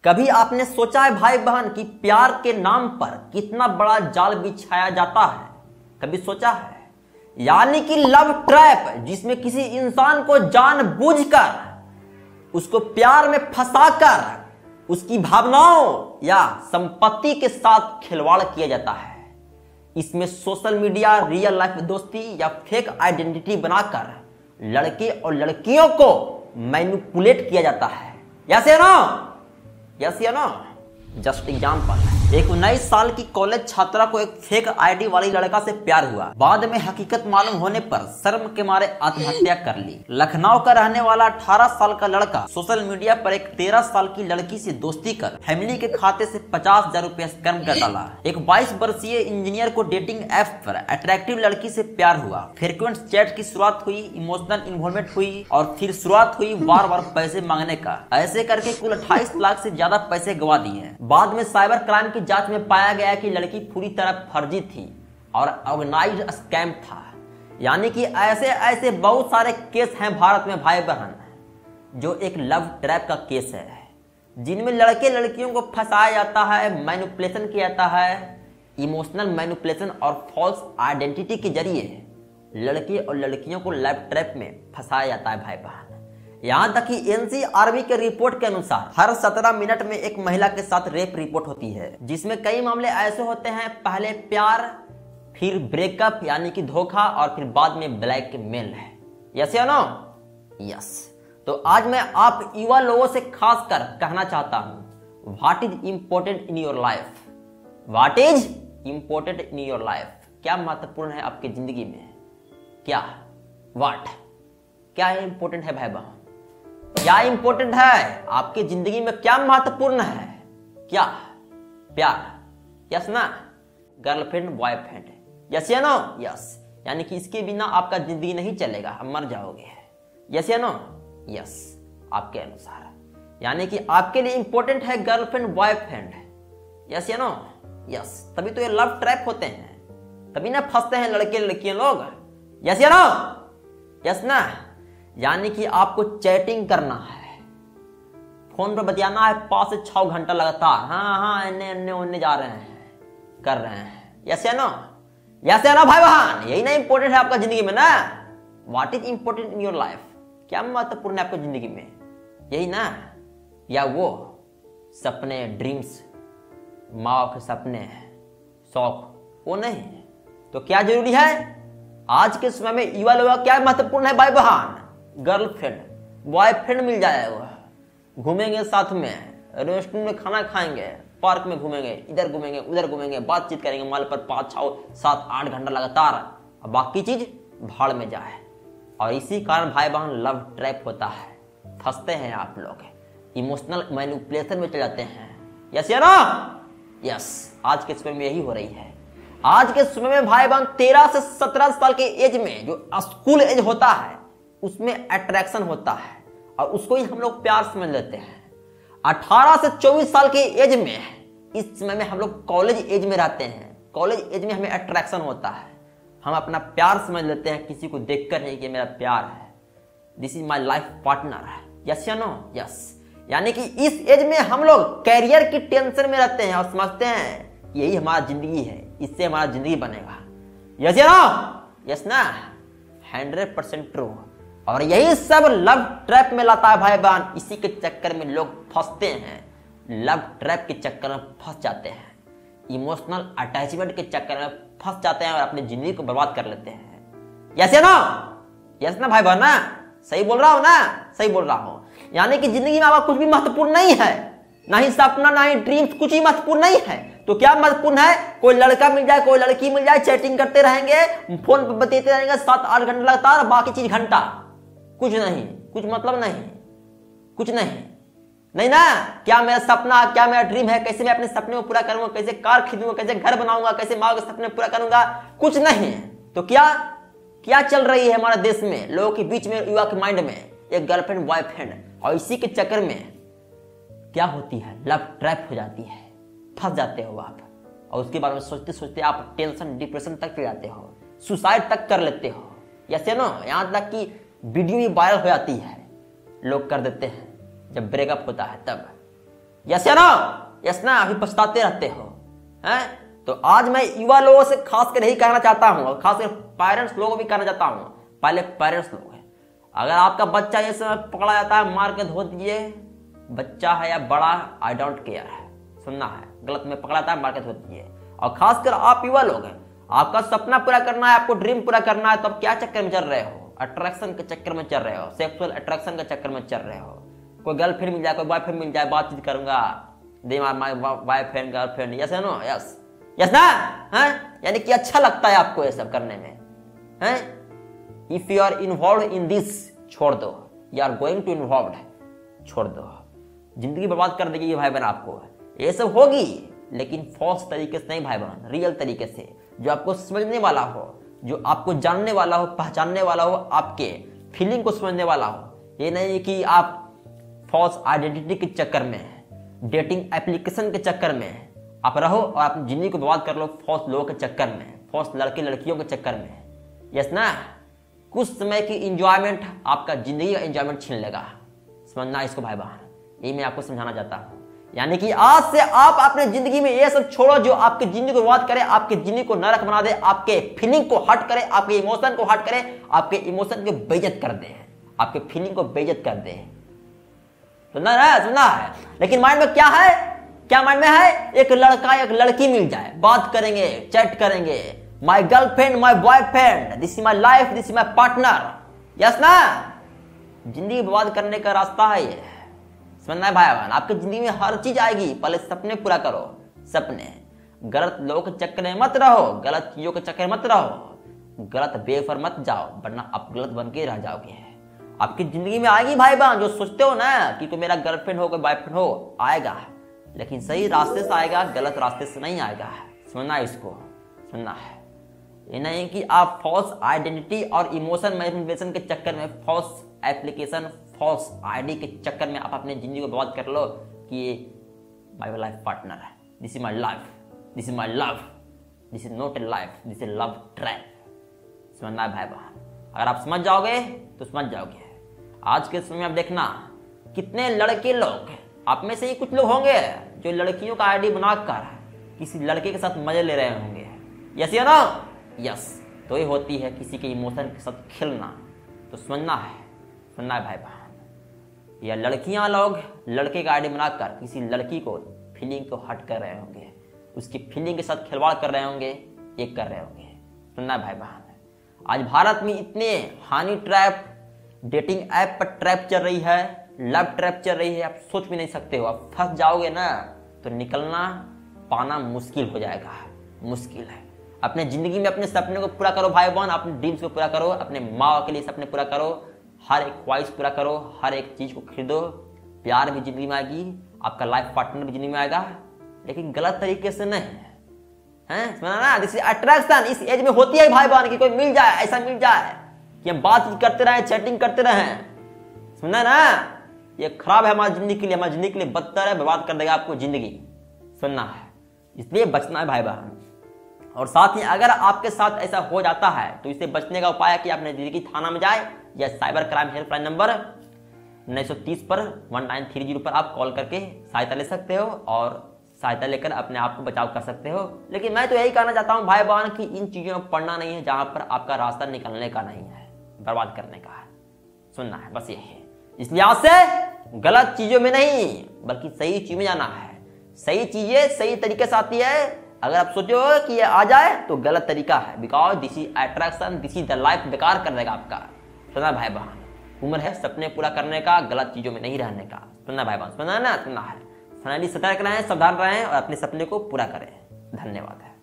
कभी आपने सोचा है भाई बहन कि प्यार के नाम पर कितना बड़ा जाल बिछाया जाता है? कभी सोचा है? यानी कि लव ट्रैप, जिसमें किसी इंसान को जानबूझकर उसको प्यार में फंसाकर उसकी भावनाओं या संपत्ति के साथ खिलवाड़ किया जाता है। इसमें सोशल मीडिया, रियल लाइफ दोस्ती या फेक आइडेंटिटी बनाकर लड़के और लड़कियों को मैनिपुलेट किया जाता है। यस या नो? यस या नो? जस्ट एग्जाम्पल, एक 19 साल की कॉलेज छात्रा को एक फेक आईडी वाली लड़का से प्यार हुआ। बाद में हकीकत मालूम होने पर शर्म के मारे आत्महत्या कर ली। लखनऊ का रहने वाला 18 साल का लड़का सोशल मीडिया पर एक 13 साल की लड़की से दोस्ती कर फैमिली के खाते से 50,000 रुपया स्कैम कर डाला। एक 22 वर्षीय इंजीनियर को डेटिंग ऐप पर अट्रैक्टिव लड़की से प्यार हुआ। फ्रीक्वेंट चैट की शुरुआत हुई, इमोशनल इन्वॉल्वमेंट हुई और फिर शुरुआत हुई बार बार पैसे मांगने का। ऐसे करके कुल 28 लाख से ज्यादा पैसे गवा दिए। बाद में साइबर क्राइम की जांच में पाया गया कि लड़की पूरी तरह फर्जी थी और ऑर्गेनाइज्ड स्कैम था। यानी कि ऐसे ऐसे बहुत सारे केस हैं भारत में भाई बहन, जो एक लव ट्रैप का केस है, जिनमें लड़के लड़कियों को फंसाया जाता है, मैनिपुलेशन किया जाता है। इमोशनल मैनिपुलेशन और फॉल्स आइडेंटिटी के जरिए लड़के और लड़कियों को लव ट्रैप में फंसाया जाता है भाई बहन। यहां तक कि एनसीआरबी के रिपोर्ट के अनुसार हर 17 मिनट में एक महिला के साथ रेप रिपोर्ट होती है, जिसमें कई मामले ऐसे होते हैं, पहले प्यार, फिर ब्रेकअप यानी कि धोखा और फिर बाद में ब्लैकमेल है। यस या नो? यस। तो आज मैं आप युवा लोगों से खासकर कहना चाहता हूं, what is important in your life? What is important in your life? क्या महत्वपूर्ण है आपकी जिंदगी में? क्या व्हाट क्या इंपॉर्टेंट है भाई बहन? क्या इंपॉर्टेंट है आपकी जिंदगी में? क्या महत्वपूर्ण है? क्या? प्यार, यस ना? गर्लफ्रेंड, बॉयफ्रेंड, यस या नो? यस। यानी कि इसके बिना आपका जिंदगी नहीं चलेगा, आप मर जाओगे। यस या नो? यस। आपके अनुसार यानी कि आपके लिए इंपॉर्टेंट है गर्लफ्रेंड, बॉयफ्रेंड, यस या नो? यस। तभी तो ये लव ट्रैप होते हैं, तभी ना फंसते हैं लड़के लड़कियां लोग। यस या नो? यस ना? यानी कि आपको चैटिंग करना है, फोन पर बतियाना है 5 से 6 घंटा लगातार। हाँ इन्ने जा रहे हैं, कर रहे हैं। यस या नो? यस या नो भाई बहन? यही ना इंपॉर्टेंट है आपका जिंदगी में ना? What is important in your life? क्या महत्वपूर्ण है आपको जिंदगी में? यही ना? या वो सपने, ड्रीम्स, माँ बाप के सपने, शौक, वो नहीं? तो क्या जरूरी है आज के समय में युवा लोग? क्या महत्वपूर्ण है भाई बहन? गर्लफ्रेंड, बॉयफ्रेंड मिल जाएगा, घूमेंगे साथ में, रेस्टोरेंट में खाना खाएंगे, पार्क में घूमेंगे, इधर घूमेंगे उधर घूमेंगे, बातचीत करेंगे मोबाइल पर 5, 6, 7, 8 घंटा लगातार, और बाकी चीज भाड़ में जाए। और इसी कारण भाई बहन लव ट्रैप होता है, फंसते हैं आप लोग, इमोशनल मैनिपुलेशन में चले जाते हैं। यस या नो? यस। आज के समय में यही हो रही है। आज के समय में भाई बहन 13 से 17 साल के एज में, जो स्कूल एज होता है, उसमें अट्रैक्शन होता है और उसको ही हम लोग प्यार समझ लेते हैं। 18 से 24 साल के एज में, इस समय में हम लोग कॉलेज एज में रहते हैं। कॉलेज एज में हमें अट्रैक्शन होता है, हम अपना प्यार समझ लेते हैं किसी को देखकर नहीं कि मेरा प्यार है, this is my life partner है। यस या नो? यस। यानी कि इस एज में हम लोग कैरियर की टेंशन में रहते हैं और समझते हैं यही हमारा जिंदगी है, इससे हमारा जिंदगी बनेगा। यस या नो? यस ना? 100% ट्रू। और यही सब लव ट्रैप में लाता है भाई बहन। इसी के चक्कर में लोग फंसते हैं, लव ट्रैप के चक्कर में फंस जाते हैं, इमोशनल अटैचमेंट के चक्कर में फंस जाते हैं और अपनी जिंदगी को बर्बाद कर लेते हैं। यस या नो? यस ना भाई बहन? ना सही बोल रहा हूं ना? सही बोल रहा हूं। यानी कि जिंदगी में आपका कुछ भी महत्वपूर्ण नहीं है, ना ही सपना, ना ही ड्रीम्स, कुछ ही महत्वपूर्ण नहीं है। तो क्या महत्वपूर्ण है? कोई लड़का मिल जाए, कोई लड़की मिल जाए, चैटिंग करते रहेंगे, फोन पर बतियाते रहेंगे 7-8 घंटे लगातार, बाकी चीज घंटा, कुछ नहीं, कुछ मतलब नहीं, कुछ नहीं ना? क्या मेरा सपना, क्या मेरा ड्रीम है, कैसे मैं अपने सपने को पूरा करूंगा, कैसे कार खरीदूंगा, कैसे घर बनाऊंगा, कैसे माँ के सपने पूरा करूंगा? कुछ नहीं है। तो क्या चल रही है हमारे देश में, लोगों के बीच में, युवा के माइंड में? एक गर्लफ्रेंड, बॉयफ्रेंड, और इसी के चक्कर में क्या होती है? लव ट्रैप हो जाती है, फंस जाते हो आप, और उसके बारे में सोचते सोचते आप टेंशन, डिप्रेशन तक चले जाते हो, सुसाइड तक कर लेते हो। यस या नो? यहां तक कि वीडियो भी वायरल हो जाती है, लोग कर देते हैं जब ब्रेकअप होता है तब। यस या नो? यस ना? अभी पछताते रहते हो हैं? तो आज मैं युवा लोगों से खासकर यही कहना चाहता हूं, और खासकर पेरेंट्स लोगों को भी कहना चाहता हूं। पहले पेरेंट्स लोग हैं, अगर आपका बच्चा ये समय पकड़ा जाता है मार के धो दीजिए, बच्चा है या बड़ा, आई डोंट केयर है, सुनना है, गलत में पकड़ा जाता है मार के धो दीजिए। और खासकर आप युवा लोग हैं, आपका सपना पूरा करना है, आपको ड्रीम पूरा करना है, तो आप क्या चक्कर में चल रहे हो? अट्रैक्शन के चक्कर में चल रहे हो, सेक्सुअल अट्रैक्शन के चक्कर में चल रहे हो। कोई गर्लफ्रेंड मिल जाए, कोई बॉयफ्रेंड मिल जाए, बातचीत करूंगा, they my boyfriend girlfriend, yes no? Yes yes ना? यानी कि अच्छा लगता है आपको ये सब करने में हैं? If you are involve in this, छोड़ दो, you are going to involve, छोड़ दो, जिंदगी बर्बाद कर देगी ये भाई बहन आपको। ये सब होगी लेकिन फॉल्स तरीके से नहीं भाई बहन, रियल तरीके से, जो आपको समझने वाला हो, जो आपको जानने वाला हो, पहचानने वाला हो, आपके फीलिंग को समझने वाला हो। ये नहीं कि आप फॉल्स आइडेंटिटी के चक्कर में, डेटिंग एप्लीकेशन के चक्कर में आप रहो और अपनी जिंदगी को बर्बाद कर लो फॉल्स लोगों के चक्कर में, फॉल्स लड़के लड़कियों के चक्कर में। यस ना? कुछ समय की इंजॉयमेंट आपका जिंदगी का इंजॉयमेंट छीन लेगा, समझना इसको भाई बहन, यही मैं आपको समझाना चाहता हूं। यानी कि आज से आप अपने जिंदगी में ये सब छोड़ो जो आपकी जिंदगी को बर्बाद करे, आपकी जिंदगी को नरक बना दे, आपके फीलिंग को हट करे, आपके इमोशन को हट करे, आपके इमोशन को बेइज्जत कर दे, आपके फीलिंग को बेइज्जत कर दे। सुनना है। लेकिन माइंड में क्या है? क्या माइंड में है? एक लड़का एक लड़की मिल जाए, बात करेंगे, चैट करेंगे, my girlfriend, my boyfriend, this is my life, this is my partner. Yes ना? जिंदगी बर्बाद करने का रास्ता है ये, समझना है भाई बहन। आपकी जिंदगी में हर चीज आएगी, पहले सपने पूरा करो, सपने। गलत लोगों के चक्कर में मत रहो, गलत चीजों के चक्कर में मत रहो, गलत वे पर मत जाओ, वरना आप गलत बन के रह जाओगे। आपकी जिंदगी में आएगी भाई बहन, जो सोचते हो ना कि कोई मेरा गर्लफ्रेंड हो, कोई बॉयफ्रेंड हो, आएगा, लेकिन सही रास्ते से आएगा, गलत रास्ते से नहीं आएगा, समझना है इसको, सुनना है। ये नहीं कि आप फॉल्स आइडेंटिटी और इमोशन मैनिपुलेशन के चक्कर में, फॉल्स एप्लीकेशन, फॉल्स आईडी के चक्कर में आप अपनी जिंदगी को बर्बाद कर लो कि ये माय लाइफ पार्टनर है, this is my life, this is my love, this is not a life, this is love trap. समझना है भाई बहन, अगर आप समझ जाओगे तो समझ जाओगे। आज के समय में आप देखना कितने लड़के लोग, आप में से ही कुछ लोग होंगे जो लड़कियों का आईडी बनाकर किसी लड़के के साथ मजे ले रहे होंगे। यस या नो? यस। तो ये होती है किसी के इमोशन के साथ खेलना। तो समझना है भाई बहन, या लड़कियां लोग लड़के का आईडी बनाकर किसी लड़की को फीलिंग को हट कर रहे होंगे, उसकी फीलिंग के साथ खिलवाड़ कर रहे होंगे, एक कर रहे होंगे। सुनना है भाई बहन, आज भारत में इतने हानि ट्रैप, डेटिंग ऐप पर ट्रैप चल रही है, लव ट्रैप चल रही है, आप सोच भी नहीं सकते हो। आप फंस जाओगे ना तो निकलना पाना मुश्किल हो जाएगा, मुश्किल है। अपने जिंदगी में अपने सपने को पूरा करो भाई बहन, अपने ड्रीम्स को पूरा करो, अपने माँ के लिए सपने पूरा करो, हर एक ख्वाहिश पूरा करो, हर एक चीज को खरीदो। प्यार भी जिंदगी में आएगी, आपका लाइफ पार्टनर भी जिंदगी में आएगा, लेकिन गलत तरीके से नहीं है, समझना ना? दिस इज अट्रैक्शन इस एज में होती है भाई बहन, की कोई मिल जाए, ऐसा मिल जाए कि हम बातचीत करते रहे, चैटिंग करते रहे, सुनना ना? ये खराब है हमारी जिंदगी के लिए, हमारी जिंदगी के लिए बदतर है, बर्बाद कर देगा आपको जिंदगी। सुनना है, इसलिए बचना है भाई बहन। और साथ ही अगर आपके साथ ऐसा हो जाता है तो इससे बचने का उपाय है कि आप नजदीकी थाना में जाए या साइबर क्राइम हेल्पलाइन नंबर 930 पर 1930 पर आप कॉल करके सहायता ले सकते हो और सहायता लेकर अपने आप को बचाव कर सकते हो। लेकिन मैं तो यही कहना चाहता हूं भाई बहन कि इन चीजों में पढ़ना नहीं है जहां पर आपका रास्ता निकलने का नहीं है, बर्बाद करने का है। सुनना है, बस यही है। इसलिए आज से गलत चीजों में नहीं बल्कि सही चीज में जाना है। सही चीजें सही तरीके से आती है, अगर आप सोचो कि ये आ जाए तो गलत तरीका है, because this is attraction, this is the life, बेकार कर देगा आपका। सुनना भाई बहन, उम्र है सपने पूरा करने का, गलत चीजों में नहीं रहने का। सुनना भाई बहन, सुनना ना? सुनना है। फाइनली सतर्क रहें, सावधान रहें और अपने सपने को पूरा करें। धन्यवाद है।